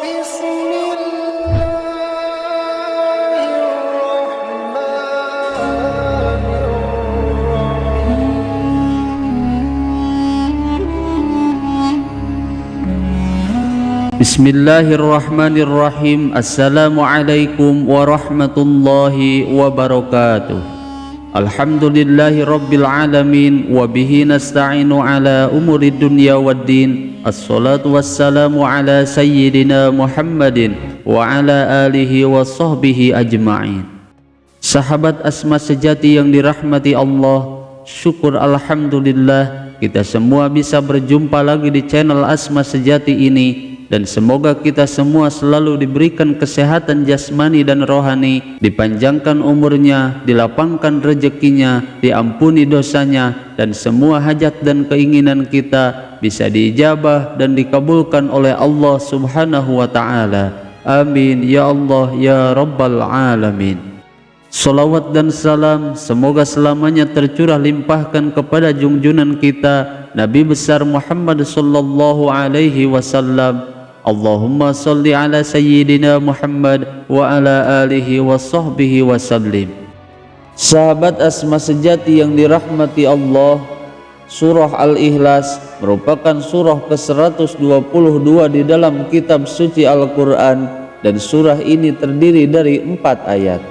Bismillahirrahmanirrahim. Assalamualaikum warahmatullahi wabarakatuh. Alhamdulillahi rabbil alamin. Wabihi nasta'inu ala umuri dunya waddin. Assalatu wassalamu ala sayyidina Muhammadin wa ala alihi wa sahbihi ajma'in. Sahabat Asma sejati yang dirahmati Allah, syukur alhamdulillah kita semua bisa berjumpa lagi di channel Asma Sejati ini. Dan semoga kita semua selalu diberikan kesehatan jasmani dan rohani, dipanjangkan umurnya, dilapangkan rezekinya, diampuni dosanya, dan semua hajat dan keinginan kita bisa diijabah dan dikabulkan oleh Allah Subhanahu wa Ta'ala. Amin ya Allah ya Rabbal Alamin. Salawat dan salam semoga selamanya tercurah limpahkan kepada junjunan kita Nabi besar Muhammad sallallahu alaihi wasallam. Allahumma salli ala sayyidina Muhammad wa ala alihi wa sahbihi wa sallim. Sahabat Asma sejati yang dirahmati Allah, surah Al-Ikhlas merupakan surah ke-122 di dalam kitab suci Al-Quran, dan surah ini terdiri dari 4 ayat.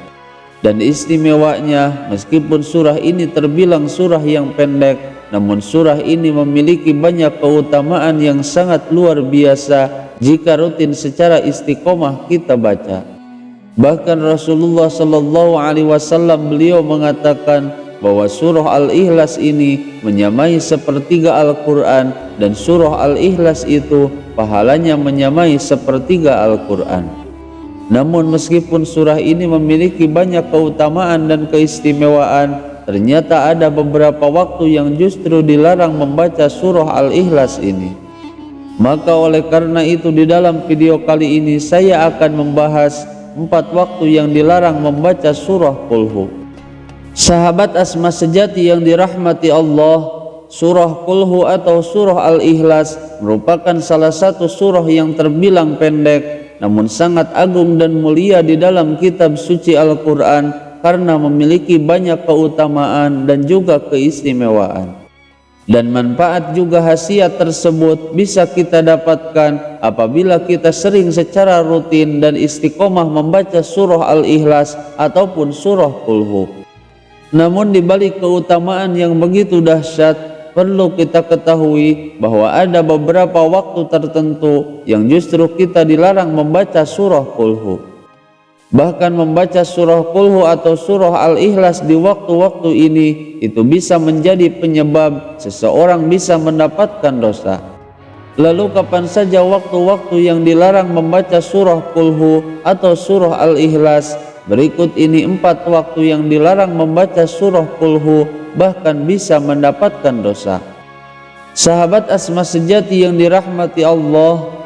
Dan istimewanya, meskipun surah ini terbilang surah yang pendek, namun surah ini memiliki banyak keutamaan yang sangat luar biasa jika rutin secara istiqomah kita baca. Bahkan Rasulullah sallallahu alaihi wasallam beliau mengatakan bahwa surah Al-Ikhlas ini menyamai sepertiga Al-Quran, dan surah Al-Ikhlas itu pahalanya menyamai sepertiga Al-Quran. Namun meskipun surah ini memiliki banyak keutamaan dan keistimewaan, ternyata ada beberapa waktu yang justru dilarang membaca surah Al-Ikhlas ini. Maka oleh karena itu di dalam video kali ini saya akan membahas 4 waktu yang dilarang membaca surah Qul Hu. Sahabat Asma sejati yang dirahmati Allah, surah Qul Hu atau surah Al-Ikhlas merupakan salah satu surah yang terbilang pendek, namun sangat agung dan mulia di dalam kitab suci Al-Quran karena memiliki banyak keutamaan dan juga keistimewaan. Dan manfaat juga khasiat tersebut bisa kita dapatkan apabila kita sering secara rutin dan istiqomah membaca surah Al-Ikhlas ataupun surah Qul Hu. Namun di balik keutamaan yang begitu dahsyat, perlu kita ketahui bahwa ada beberapa waktu tertentu yang justru kita dilarang membaca surah Qul Hu. Bahkan membaca surah Qul Hu atau surah Al-Ikhlas di waktu-waktu ini itu bisa menjadi penyebab seseorang bisa mendapatkan dosa. Lalu kapan saja waktu-waktu yang dilarang membaca surah Qul Hu atau surah Al-Ikhlas? Berikut ini 4 waktu yang dilarang membaca surah Qul Hu bahkan bisa mendapatkan dosa. Sahabat Asma sejati yang dirahmati Allah,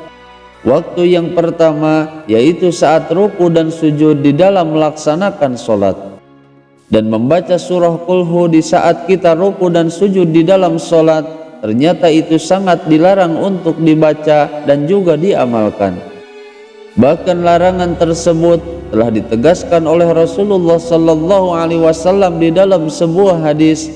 waktu yang pertama yaitu saat ruku dan sujud di dalam melaksanakan sholat. Dan membaca surah Qul Hu di saat kita ruku dan sujud di dalam sholat, ternyata itu sangat dilarang untuk dibaca dan juga diamalkan. Bahkan larangan tersebut telah ditegaskan oleh Rasulullah sallallahu alaihi wasallam di dalam sebuah hadis,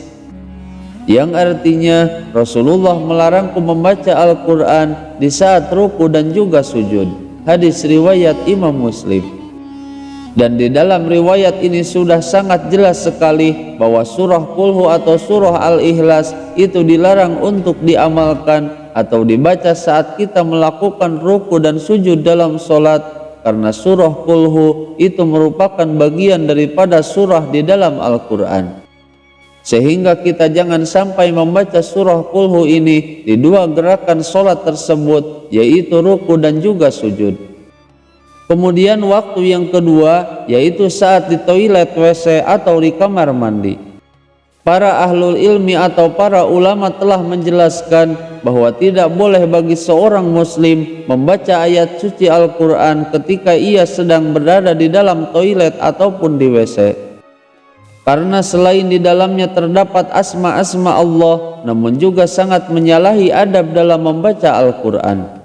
yang artinya Rasulullah melarangku membaca Al-Quran di saat ruku dan juga sujud. Hadis riwayat Imam Muslim. Dan di dalam riwayat ini sudah sangat jelas sekali bahwa surah Qul Hu atau surah Al-Ikhlas itu dilarang untuk diamalkan atau dibaca saat kita melakukan ruku dan sujud dalam sholat, karena surah Qul Hu itu merupakan bagian daripada surah di dalam Al-Quran. Sehingga kita jangan sampai membaca surah Qul Hu ini di 2 gerakan sholat tersebut, yaitu ruku dan juga sujud. Kemudian waktu yang kedua yaitu saat di toilet WC atau di kamar mandi. Para ahlul ilmi atau para ulama telah menjelaskan bahwa tidak boleh bagi seorang muslim membaca ayat suci Al-Quran ketika ia sedang berada di dalam toilet ataupun di WC. Karena selain di dalamnya terdapat asma-asma Allah, namun juga sangat menyalahi adab dalam membaca Al-Quran.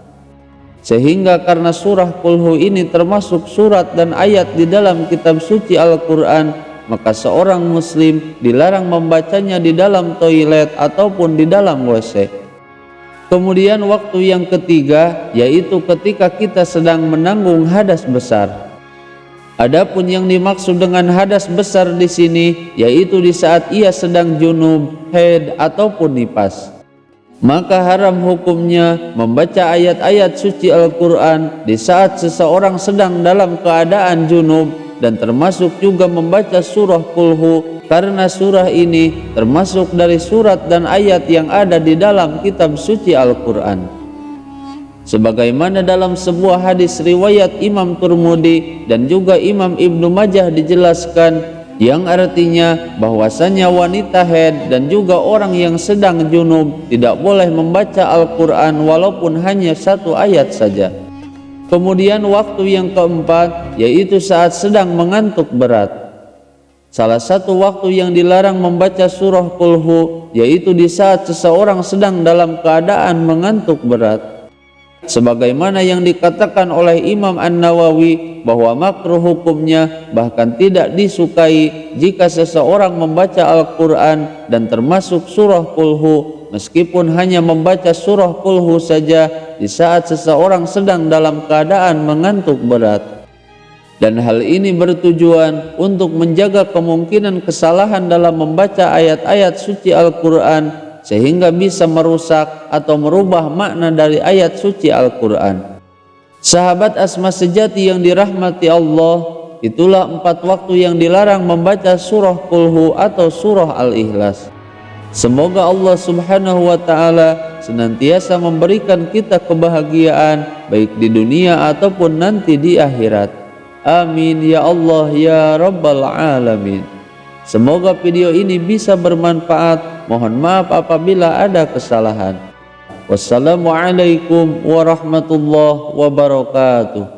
Sehingga karena surah Qul Hu ini termasuk surat dan ayat di dalam kitab suci Al-Quran, maka seorang muslim dilarang membacanya di dalam toilet ataupun di dalam WC. Kemudian waktu yang ketiga yaitu ketika kita sedang menanggung hadas besar. Adapun yang dimaksud dengan hadas besar di sini yaitu di saat ia sedang junub, haid ataupun nifas. Maka haram hukumnya membaca ayat-ayat suci Al-Quran di saat seseorang sedang dalam keadaan junub, dan termasuk juga membaca surah Qul Hu, karena surah ini termasuk dari surat dan ayat yang ada di dalam kitab suci Al-Quran. Sebagaimana dalam sebuah hadis riwayat Imam Turmudi dan juga Imam Ibnu Majah dijelaskan, yang artinya bahwasanya wanita haid dan juga orang yang sedang junub tidak boleh membaca Al-Quran walaupun hanya satu ayat saja. Kemudian waktu yang keempat yaitu saat sedang mengantuk berat. Salah satu waktu yang dilarang membaca surah Qul Hu yaitu di saat seseorang sedang dalam keadaan mengantuk berat. Sebagaimana yang dikatakan oleh Imam An-Nawawi bahwa makruh hukumnya, bahkan tidak disukai jika seseorang membaca Al-Quran dan termasuk surah Qul Hu, meskipun hanya membaca surah Qul Hu saja di saat seseorang sedang dalam keadaan mengantuk berat. Dan hal ini bertujuan untuk menjaga kemungkinan kesalahan dalam membaca ayat-ayat suci Al-Quran, sehingga bisa merusak atau merubah makna dari ayat suci Al-Quran. Sahabat Asma sejati yang dirahmati Allah, itulah 4 waktu yang dilarang membaca surah Qul Hu atau surah Al-Ikhlas. Semoga Allah Subhanahu wa Ta'ala senantiasa memberikan kita kebahagiaan baik di dunia ataupun nanti di akhirat. Amin ya Allah ya Rabbal Alamin. Semoga video ini bisa bermanfaat. Mohon maaf apabila ada kesalahan. Wassalamualaikum warahmatullahi wabarakatuh.